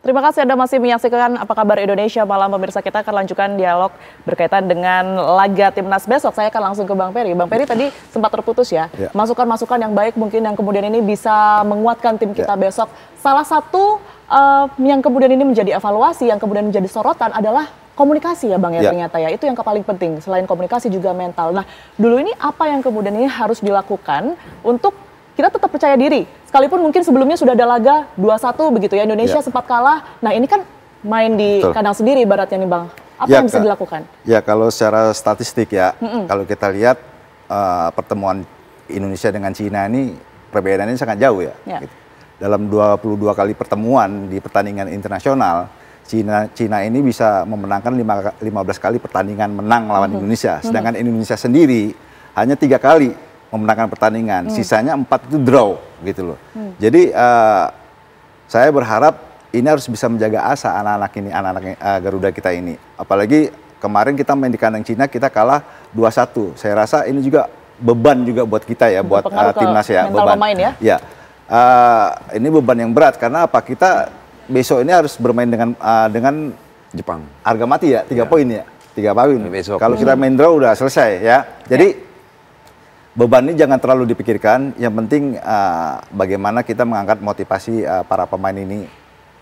Terima kasih Anda masih menyaksikan Apa Kabar Indonesia Malam. Pemirsa, kita akan lanjutkan dialog berkaitan dengan laga Timnas besok. Saya akan langsung ke Bang Peri. Bang Peri tadi sempat terputus ya. Masukan-masukan yang baik mungkin yang kemudian ini bisa menguatkan tim kita besok. Salah satu yang kemudian ini menjadi evaluasi, yang kemudian menjadi sorotan adalah komunikasi ya Bang ya ternyata ya. Itu yang paling penting. Selain komunikasi juga mental. Nah, dulu ini apa yang kemudian ini harus dilakukan untuk kita tetap percaya diri, sekalipun mungkin sebelumnya sudah ada laga 2-1 begitu ya, Indonesia sempat kalah. Nah ini kan main di kandang sendiri ibaratnya nih Bang. Apa yang bisa dilakukan? Ya kalau secara statistik ya, kalau kita lihat pertemuan Indonesia dengan Cina ini perbedaannya sangat jauh ya. Gitu. Dalam 22 kali pertemuan di pertandingan internasional, Cina ini bisa memenangkan 15 kali pertandingan menang lawan Indonesia. Sedangkan Indonesia sendiri hanya 3 kali memenangkan pertandingan, sisanya 4 itu draw gitu loh. Jadi saya berharap ini harus bisa menjaga asa anak-anak ini, anak-anak Garuda kita ini. Apalagi kemarin kita main di kandang Cina, kita kalah 2-1. Saya rasa ini juga beban juga buat kita ya, buat timnas ya, beban. Pemain ya. Ya, ini beban yang berat karena apa? Kita besok ini harus bermain dengan Jepang. Harga mati ya, 3 poin ya, 3 poin. Kalau kita main draw udah selesai ya. Jadi beban ini jangan terlalu dipikirkan, yang penting bagaimana kita mengangkat motivasi para pemain ini,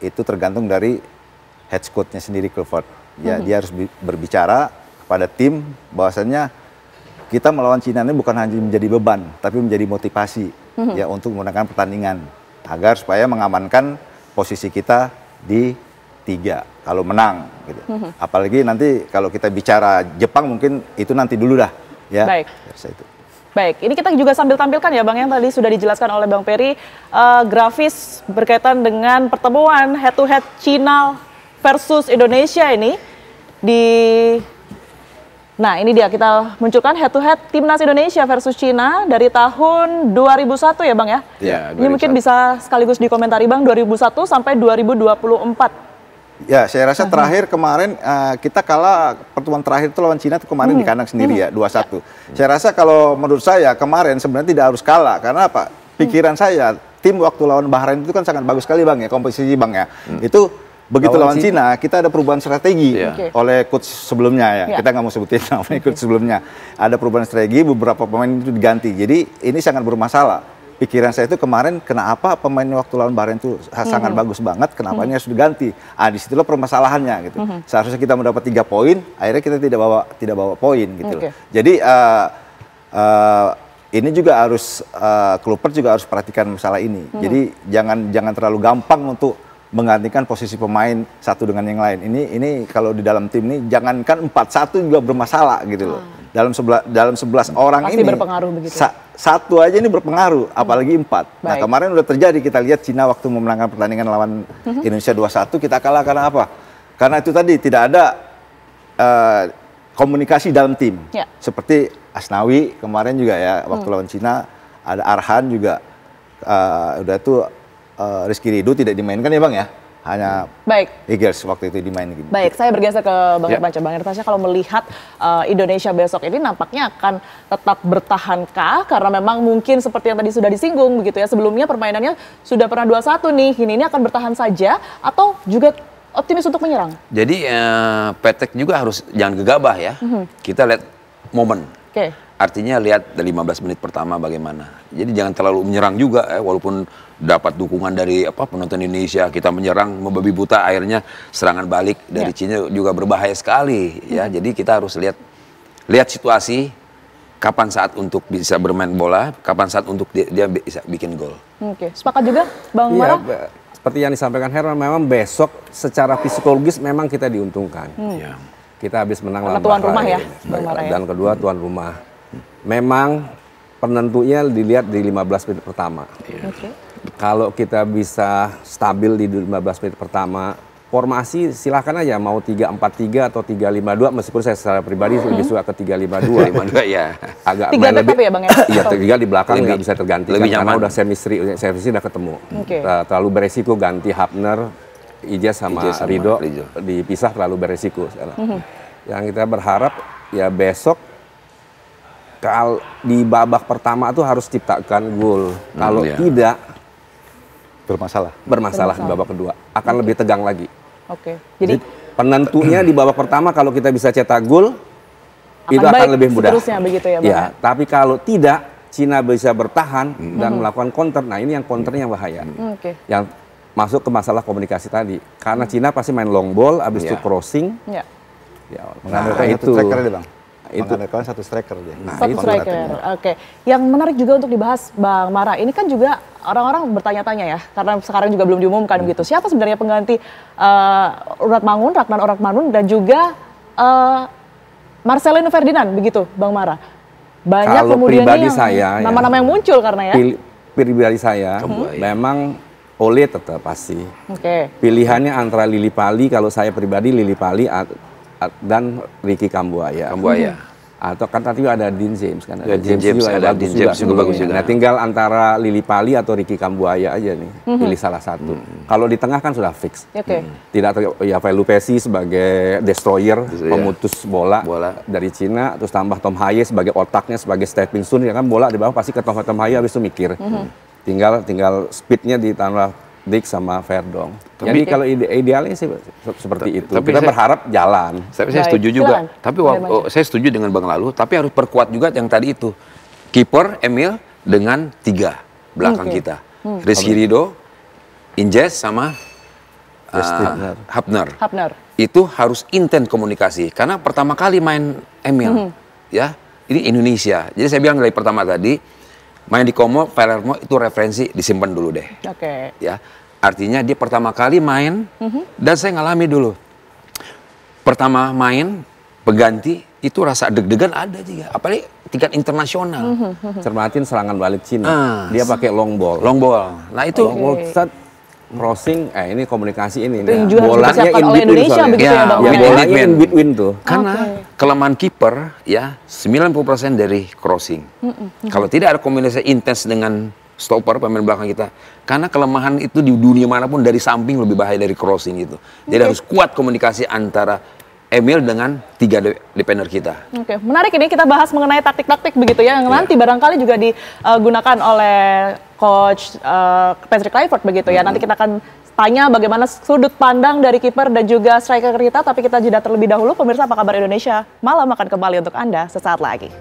itu tergantung dari head coach-nya sendiri, Clifford. Ya, dia harus berbicara kepada tim bahwasannya kita melawan Cina ini bukan hanya menjadi beban, tapi menjadi motivasi ya untuk memenangkan pertandingan agar supaya mengamankan posisi kita di 3 kalau menang gitu. Apalagi nanti kalau kita bicara Jepang mungkin itu nanti dulu dah ya. Baik. Itu. Baik, ini kita juga sambil tampilkan ya Bang, yang tadi sudah dijelaskan oleh Bang Peri, grafis berkaitan dengan pertemuan head to head Cina versus Indonesia ini. Nah ini dia, kita munculkan head to head Timnas Indonesia versus Cina dari tahun 2001 ya Bang ya? Iya. Ini mungkin bisa sekaligus dikomentari Bang, 2001 sampai 2024. Ya, saya rasa terakhir kemarin kita kalah pertemuan terakhir itu lawan Cina itu kemarin di kandang sendiri ya, 2-1. Saya rasa kalau menurut saya kemarin sebenarnya tidak harus kalah. Karena apa? Pikiran saya, tim waktu lawan Bahrain itu kan sangat bagus sekali Bang ya, komposisi Bang ya. Itu begitu lawan Cina, kita ada perubahan strategi oleh coach sebelumnya ya. Kita nggak mau sebutin namanya coach sebelumnya. Ada perubahan strategi, beberapa pemain itu diganti. Jadi ini sangat bermasalah. Pikiran saya itu kemarin kenapa pemain waktu lawan Bahrain itu sangat bagus banget, kenapa ini harus diganti? Disitulah permasalahannya gitu. Seharusnya kita mendapat 3 poin, akhirnya kita tidak bawa poin gitu. Jadi ini juga harus Kluivert juga harus perhatikan masalah ini. Jadi jangan terlalu gampang untuk menggantikan posisi pemain satu dengan yang lain. Ini kalau di dalam tim ini jangankan 4-1 juga bermasalah gitu loh. Dalam 11 orang pasti ini berpengaruh begitu. Satu aja ini berpengaruh, apalagi 4. Nah, kemarin udah terjadi, kita lihat Cina waktu memenangkan pertandingan lawan Indonesia 2-1, kita kalah karena apa? Karena itu tadi tidak ada komunikasi dalam tim. Seperti Asnawi kemarin juga ya, waktu lawan Cina ada Arhan juga udah tuh Rizky Ridho tidak dimainkan ya Bang ya. Hanya Eagles waktu itu dimainin. Baik, saya bergeser ke Bang Irfansyah. Bang Irfansyah, kalau melihat Indonesia besok ini nampaknya akan tetap bertahankah? Karena memang mungkin seperti yang tadi sudah disinggung begitu ya, sebelumnya permainannya sudah pernah 2-1 nih, ini akan bertahan saja atau juga optimis untuk menyerang? Jadi Petek juga harus jangan gegabah ya. Kita lihat momen. Artinya lihat 15 menit pertama bagaimana. Jadi jangan terlalu menyerang juga walaupun dapat dukungan dari penonton Indonesia, kita menyerang membabi buta, akhirnya serangan balik dari Cina juga berbahaya sekali ya. Jadi kita harus lihat situasi, kapan saat untuk bisa bermain bola, kapan saat untuk dia bisa bikin gol. Sepakat juga Bang Mara? Seperti yang disampaikan Herman, memang besok secara psikologis memang kita diuntungkan. Kita habis menang lawan tuan rumah ya, dan kedua tuan rumah. Memang penentunya dilihat di 15 menit pertama. Kalau kita bisa stabil di 15 menit pertama, formasi silahkan aja mau 3-4-3 atau 3-5-2, meskipun saya secara pribadi lebih suka ke 3-5-2. 5-2 ya. Agak 3 backup ya Bang ya? Iya, 3 di belakang nggak bisa tergantikan karena udah chemistry udah ketemu. Terlalu beresiko ganti Hapner, Ijaz sama Ridho dipisah, terlalu beresiko sekarang. Yang kita berharap ya besok di babak pertama tuh harus ciptakan gol. Kalau tidak, bermasalah di babak kedua. Akan lebih tegang lagi. Oke. Jadi penentunya di babak pertama kalau kita bisa cetak gol itu akan lebih mudah. Seterusnya begitu ya, Bang. Ya, tapi kalau tidak, Cina bisa bertahan dan melakukan counter. Nah, ini yang counternya yang bahaya. Yang masuk ke masalah komunikasi tadi. Karena Cina pasti main long ball, habis itu crossing. Ya, mengandalkan itu striker dia, Bang. Mengandalkan satu striker dia. Satu striker. Oke. Yang menarik juga untuk dibahas, Bang Mara, ini kan juga orang-orang bertanya-tanya ya, karena sekarang juga belum diumumkan gitu. Siapa sebenarnya pengganti Uratmangun, Ragnar Uratmangun dan juga Marcelino Ferdinand begitu, Bang Mara? Banyak kalau kemudian nama-nama yang muncul karena ya. Pribadi saya, memang Ole tetap pasti. Pilihannya antara Lili Pali, kalau saya pribadi Lili Pali dan Ricky Kambuaya. Atau kan tadi ada Dean James kan, ada James juga bagus juga. Nah, tinggal antara Lili Pali atau Ricky Kambuaya aja nih, pilih salah satu. Kalau di tengah kan sudah fix. Tidak ya Lupesi sebagai destroyer, pemutus bola dari Cina, terus tambah Tom Haye sebagai otaknya, sebagai stepping stone, ya kan bola di bawah pasti ke Tom Haye habis itu mikir. Tinggal speednya ditambah Dik sama Verdong. Jadi kalau idealnya sih seperti itu. Tapi kita berharap jalan. Saya setuju juga. Tapi saya setuju dengan Bang Lalu. Tapi harus perkuat juga yang tadi itu. Kiper Emil dengan 3 belakang kita. Rizky Ridho, Injes sama Hapner. Itu harus intens komunikasi. Karena pertama kali main Emil, ya ini Indonesia. Jadi saya bilang dari pertama tadi. Main di Palermo itu referensi disimpan dulu deh. Ya, artinya dia pertama kali main dan saya ngalami dulu. Pertama main pengganti itu rasa deg-degan ada juga, apalagi tingkat internasional. Cermatin serangan balik Cina. Dia pakai long ball. Nah itu long ball crossing, ini komunikasi ini. Bolanya in between begitu ya, Bang. Bolanya in between tuh. Karena kelemahan kiper ya 90% dari crossing. Kalau tidak ada komunikasi intens dengan stopper pemain belakang kita, karena kelemahan itu di dunia manapun dari samping lebih bahaya dari crossing itu. Jadi harus kuat komunikasi antara Emil dengan 3 defender kita. Menarik ini kita bahas mengenai taktik-taktik begitu ya, yang nanti barangkali juga digunakan oleh Coach Patrick Kluivert begitu ya. Nanti kita akan tanya bagaimana sudut pandang dari kiper dan juga striker kita, tapi kita jeda terlebih dahulu. Pemirsa, Apa Kabar Indonesia Malam akan kembali untuk Anda sesaat lagi.